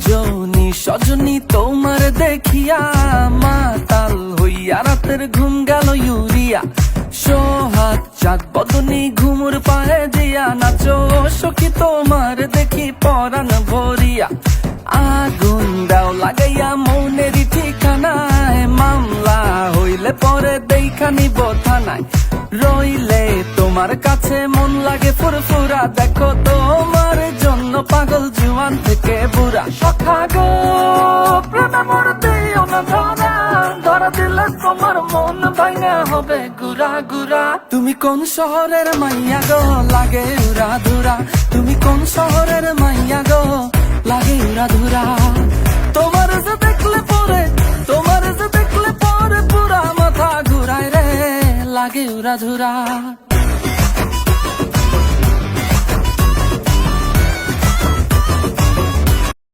রজনী সজনী তোমার দেখিয়া মাতাল হইয়া রাতের ঘুম গেল ইউরিয়া। সোহাগ চাঁদ বদনী ঘুমুর পায়ে দিয়া নাচো সখী তোমার দেখি পরাণ ভরিয়া। আগুন দাও লাগাইয়া মৌনেরই ঠিকানায়, মামলা হইলে পরে দেখা নিব থানায়। রইলে তোমার কাছে মন লাগে ফুরফুরা, দেখো তোমার জন্য পাগল জুয়ান থেকে বুড়া। সখা গো প্রেমে মরতে না ধরা, ধরা দিলে তোমার মন ভাঙা হবে গুড়া গুড়া। তুমি কোন শহরের মাইয়া গো লাগে উড়া ধুরা, তুমি কোন শহরের মাইয়া গো লাগে উড়া ধুরা। তোমার যে দেখলে পরে, তোমার যে দেখলে পরে পুরা মাথা ঘুরায় রে লাগে উড়া ধুরা।